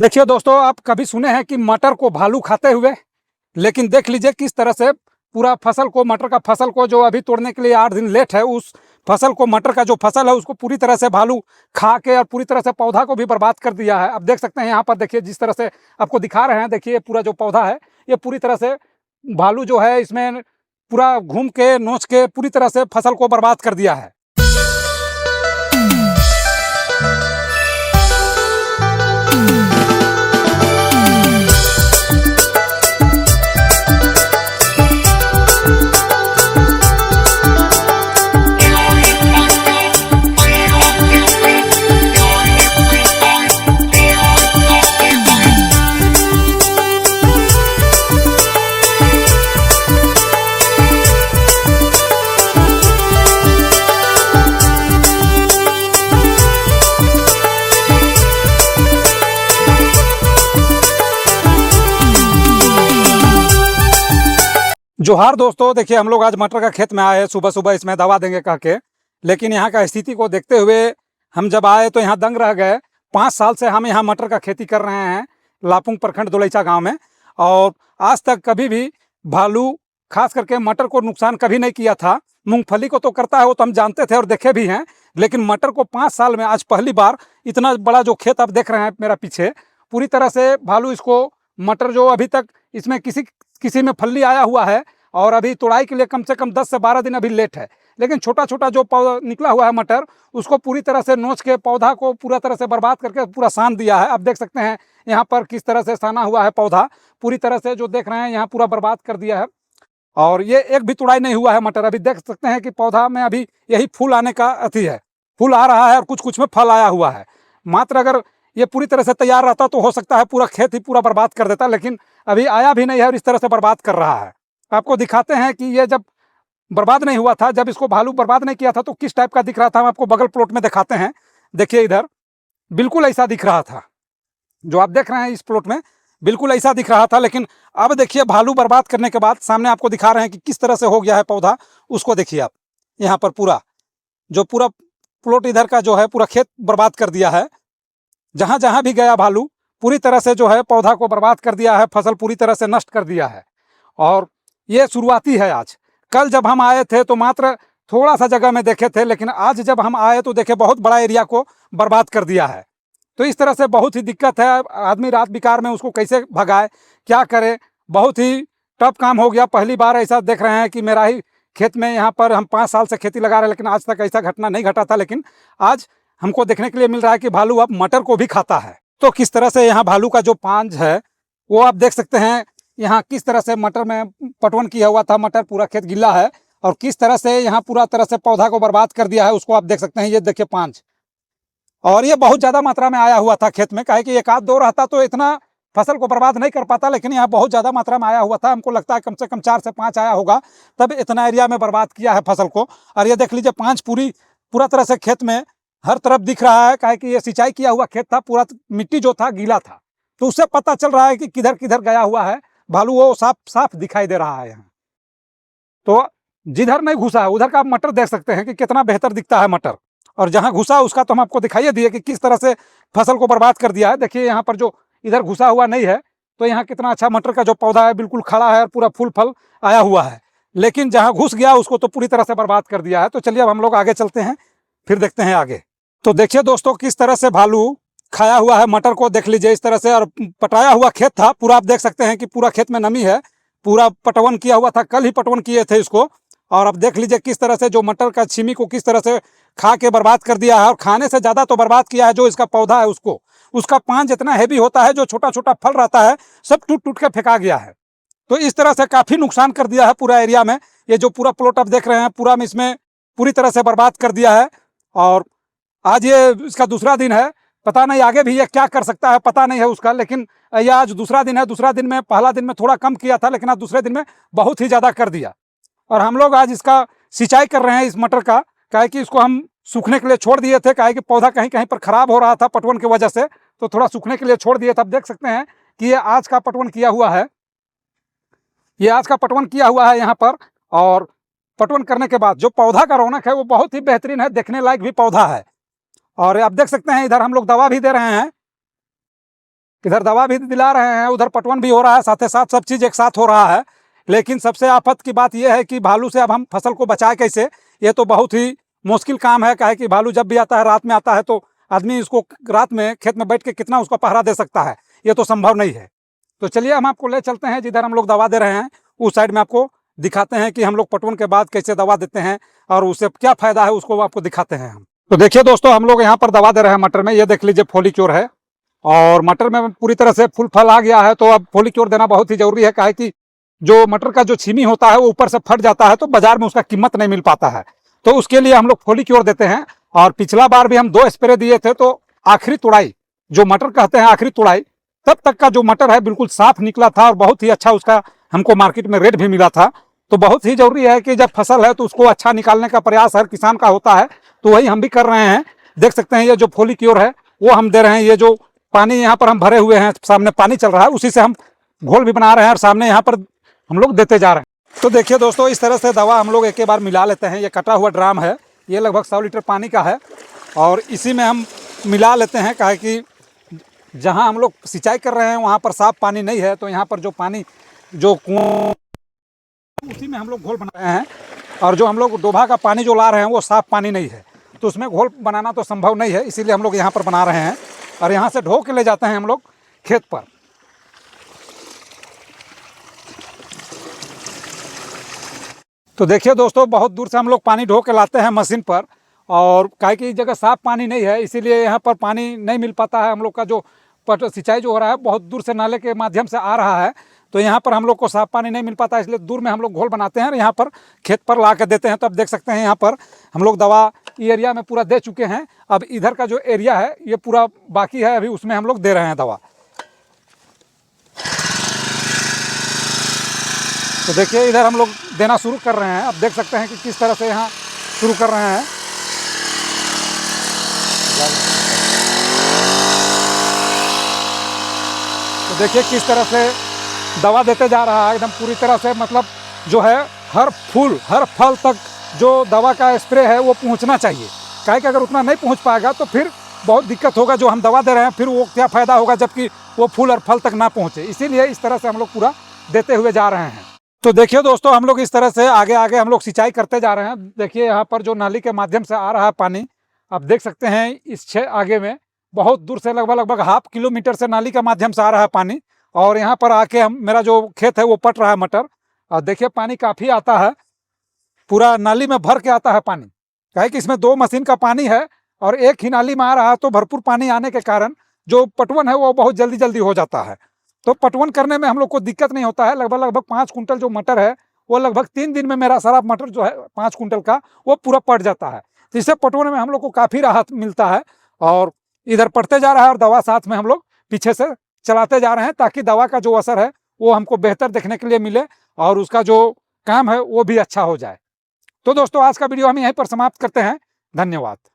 देखिए दोस्तों, आप कभी सुने हैं कि मटर को भालू खाते हुए? लेकिन देख लीजिए किस तरह से पूरा फसल को, मटर का फसल को जो अभी तोड़ने के लिए 8 दिन लेट है, उस फसल को, मटर का जो फसल है उसको पूरी तरह से भालू खा के और पूरी तरह से पौधा को भी बर्बाद कर दिया है। अब देख सकते हैं यहाँ पर, देखिए जिस तरह से आपको दिखा रहे हैं, देखिए पूरा जो पौधा है ये पूरी तरह से भालू जो है इसमें पूरा घूम के नोच के पूरी तरह से फसल को बर्बाद कर दिया है। जोहार दोस्तों, देखिए हम लोग आज मटर का खेत में आए हैं, सुबह सुबह इसमें दवा देंगे कह के। लेकिन यहाँ का स्थिति को देखते हुए हम जब आए तो यहाँ दंग रह गए। 5 साल से हम यहाँ मटर का खेती कर रहे हैं लापुंग प्रखंड दोलैचा गांव में, और आज तक कभी भी भालू खास करके मटर को नुकसान कभी नहीं किया था। मूंगफली को तो करता है, वो तो हम जानते थे और देखे भी हैं, लेकिन मटर को 5 साल में आज पहली बार इतना बड़ा जो खेत आप देख रहे हैं मेरा पीछे, पूरी तरह से भालू इसको, मटर जो अभी तक इसमें किसी में फल्ली आया हुआ है और अभी तुड़ाई के लिए कम से कम 10 से 12 दिन अभी लेट है, लेकिन छोटा छोटा जो पौधा निकला हुआ है मटर, उसको पूरी तरह से नोच के पौधा को पूरा तरह से बर्बाद करके पूरा सान दिया है। आप देख सकते हैं यहाँ पर किस तरह से साना हुआ है पौधा, पूरी तरह से जो देख रहे हैं यहाँ पूरा बर्बाद कर दिया है। और ये एक भी तुड़ाई नहीं हुआ है मटर। अभी देख सकते हैं कि पौधा में अभी यही फूल आने का अति है, फूल आ रहा है और कुछ कुछ में फल आया हुआ है। मात्र अगर ये पूरी तरह से तैयार रहता तो हो सकता है पूरा खेत ही पूरा बर्बाद कर देता, लेकिन अभी आया भी नहीं है और इस तरह से बर्बाद कर रहा है। आपको दिखाते हैं कि ये जब बर्बाद नहीं हुआ था, जब इसको भालू बर्बाद नहीं किया था तो किस टाइप का दिख रहा था। हम आपको बगल प्लॉट में दिखाते हैं। देखिए इधर बिल्कुल ऐसा दिख रहा था, जो आप देख रहे हैं इस प्लॉट में बिल्कुल ऐसा दिख रहा था। लेकिन अब देखिए भालू बर्बाद करने के बाद सामने आपको दिखा रहे हैं कि किस तरह से हो गया है पौधा। उसको देखिए आप, यहाँ पर पूरा प्लॉट इधर का जो है पूरा खेत बर्बाद कर दिया है। जहाँ जहाँ भी गया भालू पूरी तरह से जो है पौधा को बर्बाद कर दिया है, फसल पूरी तरह से नष्ट कर दिया है। और ये शुरुआती है आज। कल जब हम आए थे तो मात्र थोड़ा सा जगह में देखे थे, लेकिन आज जब हम आए तो देखे बहुत बड़ा एरिया को बर्बाद कर दिया है। तो इस तरह से बहुत ही दिक्कत है। आदमी रात बिकार में उसको कैसे भगाए, क्या करे, बहुत ही टफ काम हो गया। पहली बार ऐसा देख रहे हैं कि मेरा ही खेत में, यहाँ पर हम 5 साल से खेती लगा रहे हैं, लेकिन आज तक ऐसा घटना नहीं घटा था। लेकिन आज हमको देखने के लिए मिल रहा है कि भालू अब मटर को भी खाता है। तो किस तरह से यहाँ भालू का जो पांज है वो आप देख सकते हैं। यहाँ किस तरह से मटर में पटवन किया हुआ था, मटर पूरा खेत गिला है, और किस तरह से यहाँ पूरा तरह से पौधा को बर्बाद कर दिया है, उसको आप देख सकते हैं। ये देखिए पांच, और ये बहुत ज़्यादा मात्रा में आया हुआ था खेत में। काहे कि एक आध दो रहता तो इतना फसल को बर्बाद नहीं कर पाता, लेकिन यहाँ बहुत ज़्यादा मात्रा में आया हुआ था। हमको लगता है कम से कम 4 से 5 आया होगा, तब इतना एरिया में बर्बाद किया है फसल को। और ये देख लीजिए पांच पूरा तरह से खेत में हर तरफ दिख रहा है। काहे कि ये सिंचाई किया हुआ खेत था, पूरा मिट्टी जो था गीला था, तो उससे पता चल रहा है कि किधर किधर गया हुआ है भालू, वो साफ साफ दिखाई दे रहा है यहाँ। तो जिधर नहीं घुसा है उधर का आप मटर देख सकते हैं कि कितना बेहतर दिखता है मटर, और जहाँ घुसा उसका तो हम आपको दिखाइए दिए कि किस तरह से फसल को बर्बाद कर दिया है। देखिए यहाँ पर जो इधर घुसा हुआ नहीं है, तो यहाँ कितना अच्छा मटर का जो पौधा है बिल्कुल खड़ा है और पूरा फूल फल आया हुआ है, लेकिन जहाँ घुस गया उसको तो पूरी तरह से बर्बाद कर दिया है। तो चलिए अब हम लोग आगे चलते हैं, फिर देखते हैं आगे। तो देखिए दोस्तों किस तरह से भालू खाया हुआ है मटर को, देख लीजिए इस तरह से। और पटाया हुआ खेत था पूरा, आप देख सकते हैं कि पूरा खेत में नमी है, पूरा पटवन किया हुआ था, कल ही पटवन किए थे इसको। और अब देख लीजिए किस तरह से जो मटर का छिमी को किस तरह से खा के बर्बाद कर दिया है। और खाने से ज़्यादा तो बर्बाद किया है जो इसका पौधा है उसको। उसका पांच इतना हैवी होता है, जो छोटा छोटा फल रहता है सब टूट टूट के फेंका गया है। तो इस तरह से काफ़ी नुकसान कर दिया है पूरा एरिया में। ये जो पूरा प्लॉट आप देख रहे हैं पूरा में इसमें पूरी तरह से बर्बाद कर दिया है। और आज ये इसका दूसरा दिन है, पता नहीं आगे भी ये क्या कर सकता है, पता नहीं है उसका। लेकिन यह आज दूसरा दिन है। दूसरा दिन में, पहला दिन में थोड़ा कम किया था, लेकिन आज दूसरे दिन में बहुत ही ज़्यादा कर दिया। और हम लोग आज इसका सिंचाई कर रहे हैं इस मटर का, काहे कि इसको हम सूखने के लिए छोड़ दिए थे। काहे कि पौधा कहीं कहीं पर खराब हो रहा था पटवन की वजह से, तो थोड़ा सूखने के लिए छोड़ दिए थे। अब देख सकते हैं कि ये आज का पटवन किया हुआ है, ये आज का पटवन किया हुआ है यहाँ पर। और पटवन करने के बाद जो पौधा का रौनक है वो बहुत ही बेहतरीन है, देखने लायक भी पौधा है। और आप देख सकते हैं इधर हम लोग दवा भी दे रहे हैं। इधर दवा भी दिला रहे हैं, उधर पटवन भी हो रहा है, साथ ही साथ सब चीज़ एक साथ हो रहा है। लेकिन सबसे आफत की बात यह है कि भालू से अब हम फसल को बचाए कैसे, ये तो बहुत ही मुश्किल काम है। काहे कि भालू जब भी आता है रात में आता है, तो आदमी इसको रात में खेत में बैठ के कितना उसका पहरा दे सकता है, ये तो संभव नहीं है। तो चलिए हम आपको ले चलते हैं जिधर हम लोग दवा दे रहे हैं, उस साइड में आपको दिखाते हैं कि हम लोग पटवन के बाद कैसे दवा देते हैं और उससे क्या फायदा है, उसको आपको दिखाते हैं हम। तो देखिए दोस्तों, हम लोग यहाँ पर दवा दे रहे हैं मटर में। ये देख लीजिए फोलिक्योर है, और मटर में पूरी तरह से फूल फल आ गया है, तो अब फोलिक्योर देना बहुत ही जरूरी है। काहे कि जो मटर का जो छीमी होता है वो ऊपर से फट जाता है, तो बाजार में उसका कीमत नहीं मिल पाता है। तो उसके लिए हम लोग फोलिक्योर देते हैं। और पिछला बार भी हम 2 स्प्रे दिए थे, तो आखिरी तुड़ाई जो मटर कहते हैं, आखिरी तुड़ाई तब तक का जो मटर है बिल्कुल साफ निकला था, और बहुत ही अच्छा उसका हमको मार्केट में रेट भी मिला था। तो बहुत ही जरूरी है कि जब फसल है तो उसको अच्छा निकालने का प्रयास हर किसान का होता है, तो वही हम भी कर रहे हैं। देख सकते हैं ये जो फोलिक्योर है वो हम दे रहे हैं। ये जो पानी यहाँ पर हम भरे हुए हैं, सामने पानी चल रहा है, उसी से हम घोल भी बना रहे हैं और सामने यहाँ पर हम लोग देते जा रहे हैं। तो देखिए दोस्तों, इस तरह से दवा हम लोग एक बार मिला लेते हैं। ये कटा हुआ ड्राम है, ये लगभग 100 लीटर पानी का है, और इसी में हम मिला लेते हैं। काहे कि जहाँ हम लोग सिंचाई कर रहे हैं वहाँ पर साफ पानी नहीं है, तो यहाँ पर जो पानी जो कुआं उसी में हम लोग घोल बना रहे हैं। और जो हम लोग डोभा का पानी जो ला रहे हैं वो साफ पानी नहीं है, तो उसमें घोल बनाना तो संभव नहीं है, इसीलिए हम लोग यहाँ पर बना रहे हैं। और यहाँ से ढो के ले जाते हैं हम लोग खेत पर। तो देखिए दोस्तों, बहुत दूर से हम लोग पानी ढो के लाते हैं मशीन पर, और काहे की जगह साफ पानी नहीं है, इसीलिए यहाँ पर पानी नहीं मिल पाता है। हम लोग का जो सिंचाई जो हो रहा है बहुत दूर से नाले के माध्यम से आ रहा है, तो यहाँ पर हम लोग को साफ पानी नहीं मिल पाता, इसलिए दूर में हम लोग घोल बनाते हैं और यहाँ पर खेत पर ला के देते हैं। तो अब देख सकते हैं यहाँ पर हम लोग दवा ये एरिया में पूरा दे चुके हैं। अब इधर का जो एरिया है ये पूरा बाकी है, अभी उसमें हम लोग दे रहे हैं दवा। तो देखिए इधर हम लोग देना शुरू कर रहे हैं। अब देख सकते हैं कि किस तरह से यहाँ शुरू कर रहे हैं। तो देखिए किस तरह से दवा देते जा रहा है, एकदम पूरी तरह से। मतलब जो है हर फूल हर फल तक जो दवा का स्प्रे है वो पहुंचना चाहिए। काहे कि अगर उतना नहीं पहुंच पाएगा तो फिर बहुत दिक्कत होगा। जो हम दवा दे रहे हैं फिर वो क्या फ़ायदा होगा जबकि वो फूल और फल तक ना पहुंचे। इसीलिए इस तरह से हम लोग पूरा देते हुए जा रहे हैं। तो देखिए दोस्तों, हम लोग इस तरह से आगे आगे हम लोग सिंचाई करते जा रहे हैं। देखिए यहाँ पर जो नाली के माध्यम से आ रहा है पानी, आप देख सकते हैं इस आगे में बहुत दूर से लगभग 1/2 किलोमीटर से नाली के माध्यम से आ रहा है पानी। और यहाँ पर आके हम मेरा जो खेत है वो पट रहा है मटर। और देखिए पानी काफ़ी आता है, पूरा नाली में भर के आता है पानी। काहे कि इसमें 2 मशीन का पानी है और एक ही नाली में आ रहा है, तो भरपूर पानी आने के कारण जो पटवन है वो बहुत जल्दी जल्दी हो जाता है। तो पटवन करने में हम लोग को दिक्कत नहीं होता है। लगभग 5 कुंटल जो मटर है वो लगभग 3 दिन में मेरा सारा मटर जो है 5 कुंटल का वो पूरा पट जाता है। तो इससे पटवन में हम लोग को काफ़ी राहत मिलता है। और इधर पड़ते जा रहा है और दवा साथ में हम लोग पीछे से चलाते जा रहे हैं, ताकि दवा का जो असर है वो हमको बेहतर देखने के लिए मिले और उसका जो काम है वो भी अच्छा हो जाए। तो दोस्तों, आज का वीडियो हम यहीं पर समाप्त करते हैं। धन्यवाद।